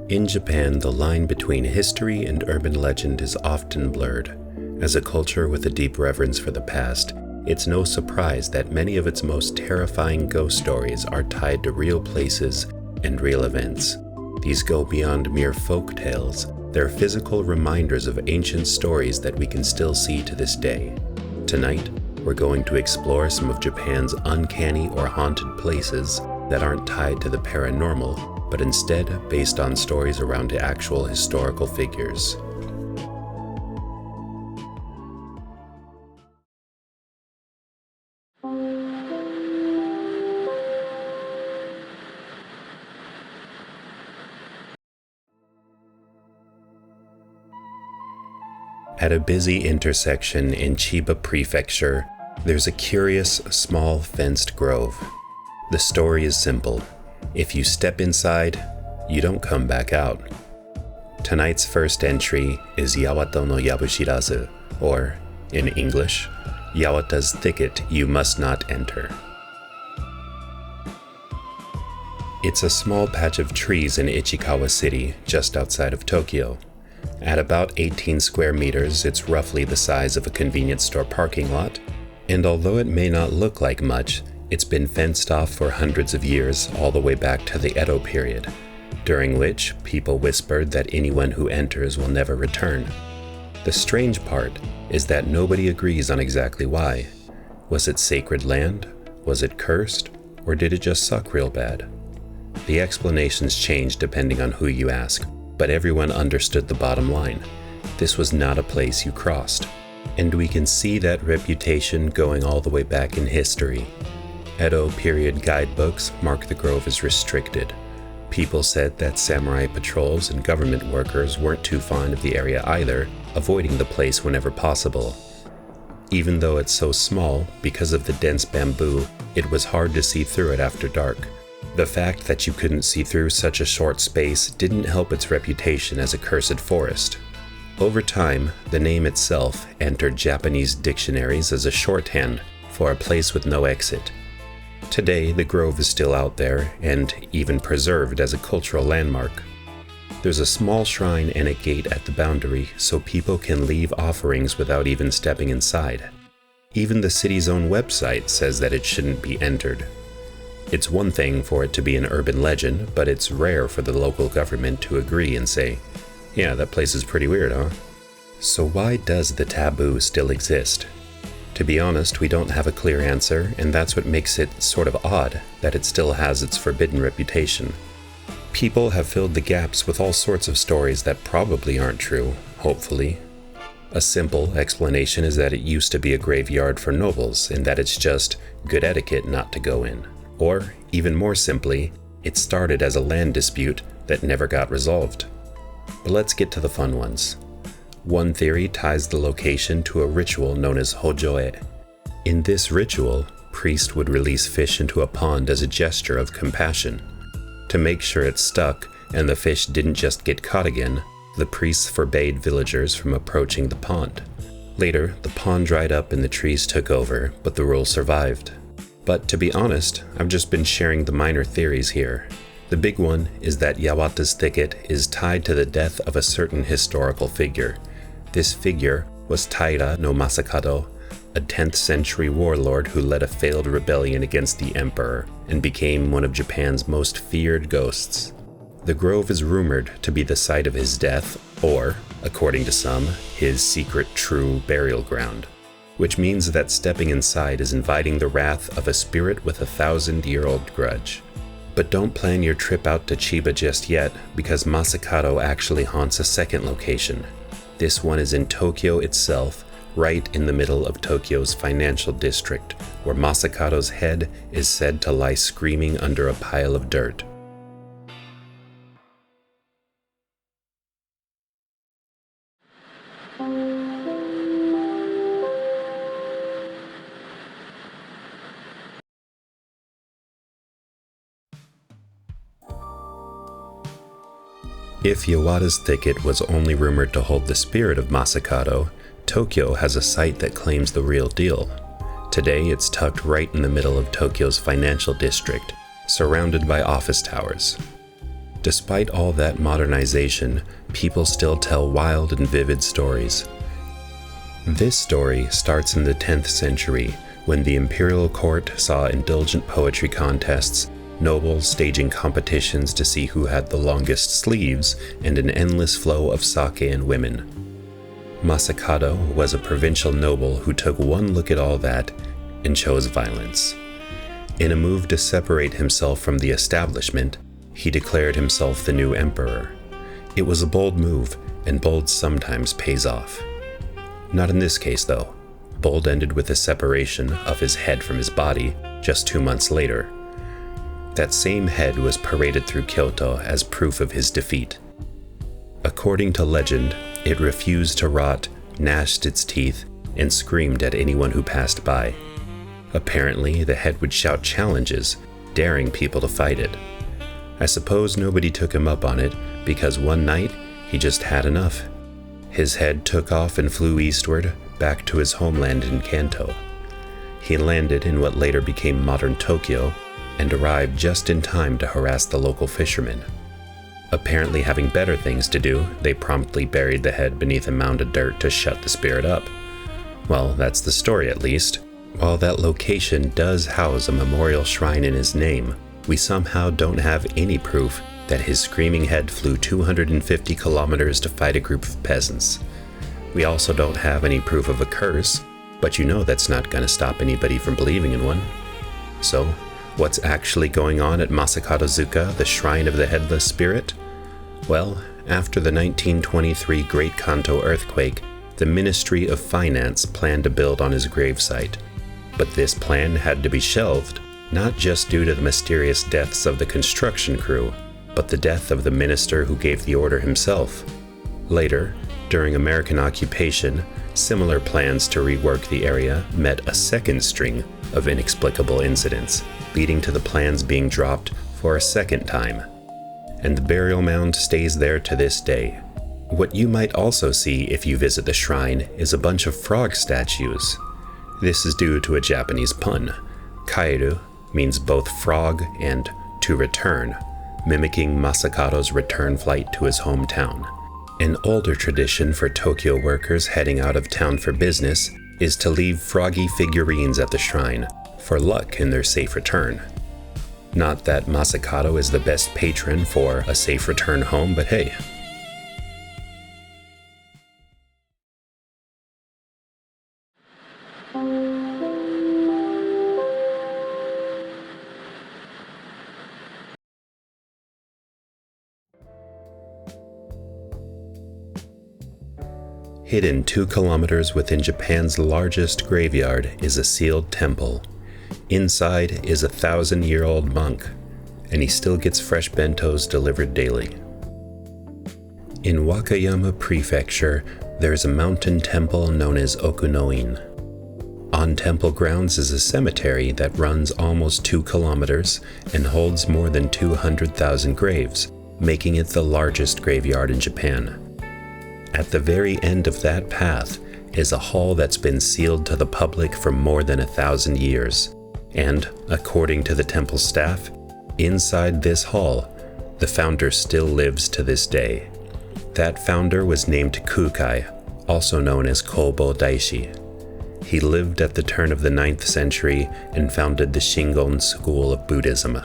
In Japan, the line between history and urban legend is often blurred. As a culture with a deep reverence for the past, it's no surprise that many of its most terrifying ghost stories are tied to real places and real events. These go beyond mere folk tales. They're physical reminders of ancient stories that we can still see to this day. Tonight, we're going to explore some of Japan's uncanny or haunted places that aren't tied to the paranormal, but instead based on stories around actual historical figures. At a busy intersection in Chiba Prefecture, there's a curious, small fenced grove. The story is simple. If you step inside, you don't come back out. Tonight's first entry is Yawata no Yabushirazu, or, in English, Yawata's Thicket you must not enter. It's a small patch of trees in Ichikawa City, just outside of Tokyo. At about 18 square meters, it's roughly the size of a convenience store parking lot, and although it may not look like much, it's been fenced off for hundreds of years, all the way back to the Edo period, during which people whispered that anyone who enters will never return. The strange part is that nobody agrees on exactly why. Was it sacred land? Was it cursed? Or did it just suck real bad? The explanations change depending on who you ask, but everyone understood the bottom line. This was not a place you crossed. And we can see that reputation going all the way back in history. Edo period guidebooks mark the grove as restricted. People said that samurai patrols and government workers weren't too fond of the area either, avoiding the place whenever possible. Even though it's so small, because of the dense bamboo, it was hard to see through it after dark. The fact that you couldn't see through such a short space didn't help its reputation as a cursed forest. Over time, the name itself entered Japanese dictionaries as a shorthand for a place with no exit. Today, the grove is still out there and even preserved as a cultural landmark. There's a small shrine and a gate at the boundary so people can leave offerings without even stepping inside. Even the city's own website says that it shouldn't be entered. It's one thing for it to be an urban legend, but it's rare for the local government to agree and say, "Yeah, that place is pretty weird, huh?" So why does the taboo still exist? To be honest, we don't have a clear answer, and that's what makes it sort of odd that it still has its forbidden reputation. People have filled the gaps with all sorts of stories that probably aren't true, hopefully. A simple explanation is that it used to be a graveyard for nobles, and that it's just good etiquette not to go in. Or, even more simply, it started as a land dispute that never got resolved. But let's get to the fun ones. One theory ties the location to a ritual known as Hojoe. In this ritual, priests would release fish into a pond as a gesture of compassion. To make sure it stuck and the fish didn't just get caught again, the priests forbade villagers from approaching the pond. Later, the pond dried up and the trees took over, but the rule survived. But to be honest, I've just been sharing the minor theories here. The big one is that Yawata's Thicket is tied to the death of a certain historical figure. This figure was Taira no Masakado, a 10th century warlord who led a failed rebellion against the emperor and became one of Japan's most feared ghosts. The grove is rumored to be the site of his death, or, according to some, his secret true burial ground, which means that stepping inside is inviting the wrath of a spirit with a 1,000-year-old grudge. But don't plan your trip out to Chiba just yet, because Masakado actually haunts a second location. This one is in Tokyo itself, right in the middle of Tokyo's financial district, where Masakado's head is said to lie screaming under a pile of dirt. If Yawata's Thicket was only rumored to hold the spirit of Masakado, Tokyo has a site that claims the real deal. Today, it's tucked right in the middle of Tokyo's financial district, surrounded by office towers. Despite all that modernization, people still tell wild and vivid stories. This story starts in the 10th century, when the imperial court saw indulgent poetry contests, nobles staging competitions to see who had the longest sleeves, and an endless flow of sake and women. Masakado was a provincial noble who took one look at all that and chose violence. In a move to separate himself from the establishment, he declared himself the new emperor. It was a bold move, and bold sometimes pays off. Not in this case, though. Bold ended with the separation of his head from his body just 2 months later. That same head was paraded through Kyoto as proof of his defeat. According to legend, it refused to rot, gnashed its teeth, and screamed at anyone who passed by. Apparently, the head would shout challenges, daring people to fight it. I suppose nobody took him up on it because one night he just had enough. His head took off and flew eastward, back to his homeland in Kanto. He landed in what later became modern Tokyo and arrived just in time to harass the local fishermen. Apparently having better things to do, they promptly buried the head beneath a mound of dirt to shut the spirit up. Well, that's the story at least. While that location does house a memorial shrine in his name, we somehow don't have any proof that his screaming head flew 250 kilometers to fight a group of peasants. We also don't have any proof of a curse, but you know that's not going to stop anybody from believing in one. So, what's actually going on at Masakado-zuka, the Shrine of the Headless Spirit? Well, after the 1923 Great Kanto earthquake, the Ministry of Finance planned to build on his gravesite. But this plan had to be shelved, not just due to the mysterious deaths of the construction crew, but the death of the minister who gave the order himself. Later, during American occupation, similar plans to rework the area met a second string of inexplicable incidents, leading to the plans being dropped for a second time. And the burial mound stays there to this day. What you might also see if you visit the shrine is a bunch of frog statues. This is due to a Japanese pun. Kaeru means both frog and to return, mimicking Masakado's return flight to his hometown. An older tradition for Tokyo workers heading out of town for business is to leave froggy figurines at the shrine for luck in their safe return. Not that Masakado is the best patron for a safe return home, but hey. Hidden 2 kilometers within Japan's largest graveyard is a sealed temple. Inside is a 1,000-year-old monk, and he still gets fresh bentos delivered daily. In Wakayama Prefecture, there's a mountain temple known as Okunoin. On temple grounds is a cemetery that runs almost 2 kilometers and holds more than 200,000 graves, making it the largest graveyard in Japan. At the very end of that path is a hall that's been sealed to the public for more than 1,000 years. And, according to the temple staff, inside this hall, the founder still lives to this day. That founder was named Kūkai, also known as Kōbō Daishi. He lived at the turn of the 9th century and founded the Shingon school of Buddhism.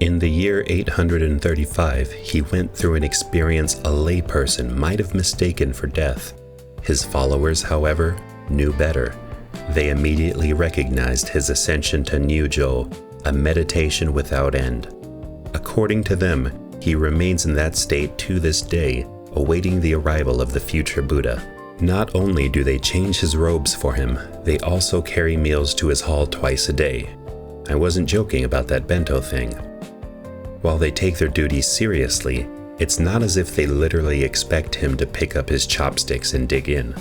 In the year 835, he went through an experience a layperson might have mistaken for death. His followers, however, knew better. They immediately recognized his ascension to Nyūjō, a meditation without end. According to them, he remains in that state to this day, awaiting the arrival of the future Buddha. Not only do they change his robes for him, they also carry meals to his hall twice a day. I wasn't joking about that bento thing. While they take their duties seriously, it's not as if they literally expect him to pick up his chopsticks and dig in.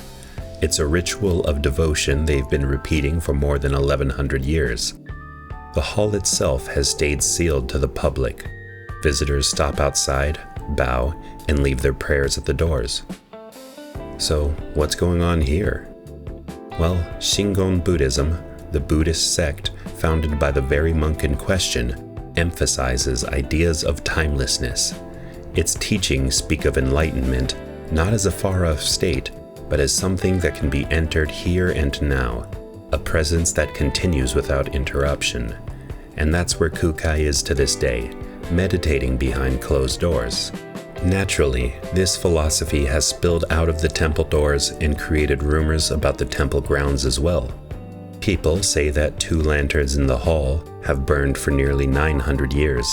It's a ritual of devotion they've been repeating for more than 1,100 years. The hall itself has stayed sealed to the public. Visitors stop outside, bow, and leave their prayers at the doors. So, what's going on here? Well, Shingon Buddhism, the Buddhist sect founded by the very monk in question, emphasizes ideas of timelessness. Its teachings speak of enlightenment not as a far-off state, but as something that can be entered here and now, a presence that continues without interruption. And that's where Kūkai is to this day, meditating behind closed doors. Naturally, this philosophy has spilled out of the temple doors and created rumors about the temple grounds as well. People say that 2 lanterns in the hall have burned for nearly 900 years.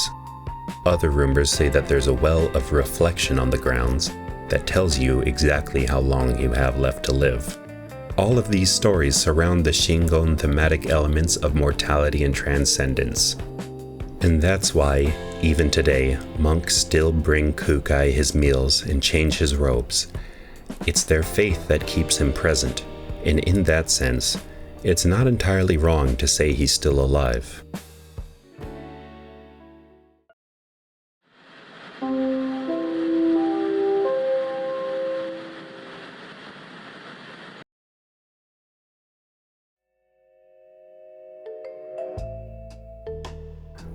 Other rumors say that there's a well of reflection on the grounds that tells you exactly how long you have left to live. All of these stories surround the Shingon thematic elements of mortality and transcendence. And that's why, even today, monks still bring Kūkai his meals and change his robes. It's their faith that keeps him present, and in that sense, it's not entirely wrong to say he's still alive.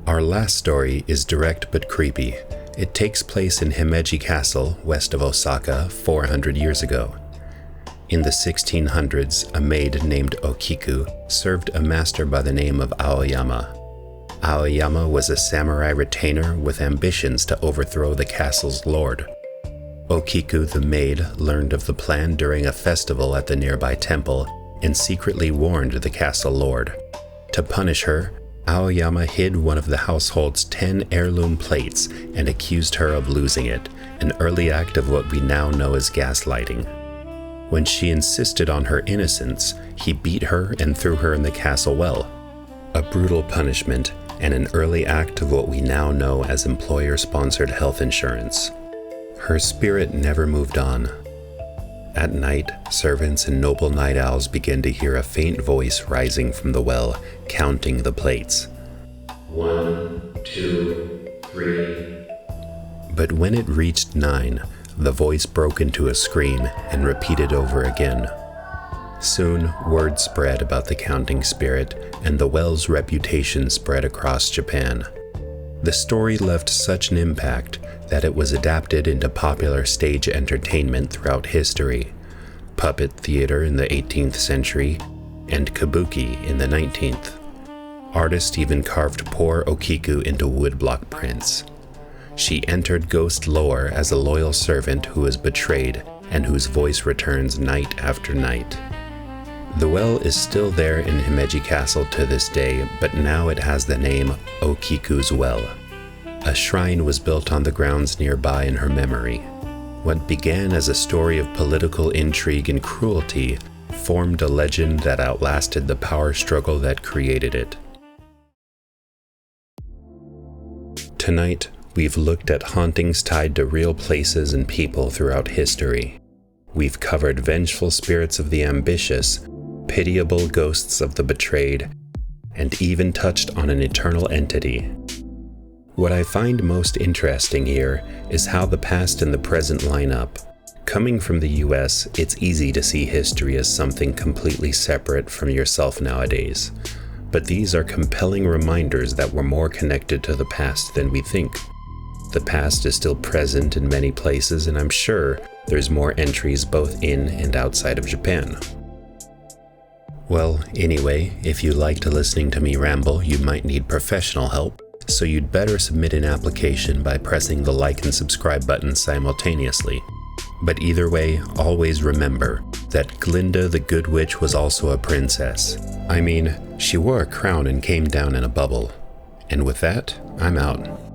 Our last story is direct but creepy. It takes place in Himeji Castle, west of Osaka, 400 years ago. In the 1600s, a maid named Okiku served a master by the name of Aoyama. Aoyama was a samurai retainer with ambitions to overthrow the castle's lord. Okiku the maid learned of the plan during a festival at the nearby temple and secretly warned the castle lord. To punish her, Aoyama hid one of the household's 10 heirloom plates and accused her of losing it, an early act of what we now know as gaslighting. When she insisted on her innocence, he beat her and threw her in the castle well. A brutal punishment and an early act of what we now know as employer-sponsored health insurance. Her spirit never moved on. At night, servants and noble night owls began to hear a faint voice rising from the well, counting the plates. 1, 2, 3. But when it reached 9, the voice broke into a scream and repeated over again. Soon, word spread about the counting spirit, and the well's reputation spread across Japan. The story left such an impact that it was adapted into popular stage entertainment throughout history, puppet theater in the 18th century, and kabuki in the 19th. Artists even carved poor Okiku into woodblock prints. She entered ghost lore as a loyal servant who is betrayed and whose voice returns night after night. The well is still there in Himeji Castle to this day, but now it has the name Okiku's Well. A shrine was built on the grounds nearby in her memory. What began as a story of political intrigue and cruelty formed a legend that outlasted the power struggle that created it. Tonight, we've looked at hauntings tied to real places and people throughout history. We've covered vengeful spirits of the ambitious, pitiable ghosts of the betrayed, and even touched on an eternal entity. What I find most interesting here is how the past and the present line up. Coming from the US, it's easy to see history as something completely separate from yourself nowadays. But these are compelling reminders that we're more connected to the past than we think. The past is still present in many places, and I'm sure there's more entries both in and outside of Japan. Well, anyway, if you liked listening to me ramble, you might need professional help, so you'd better submit an application by pressing the like and subscribe buttons simultaneously. But either way, always remember that Glinda the Good Witch was also a princess. I mean, she wore a crown and came down in a bubble. And with that, I'm out.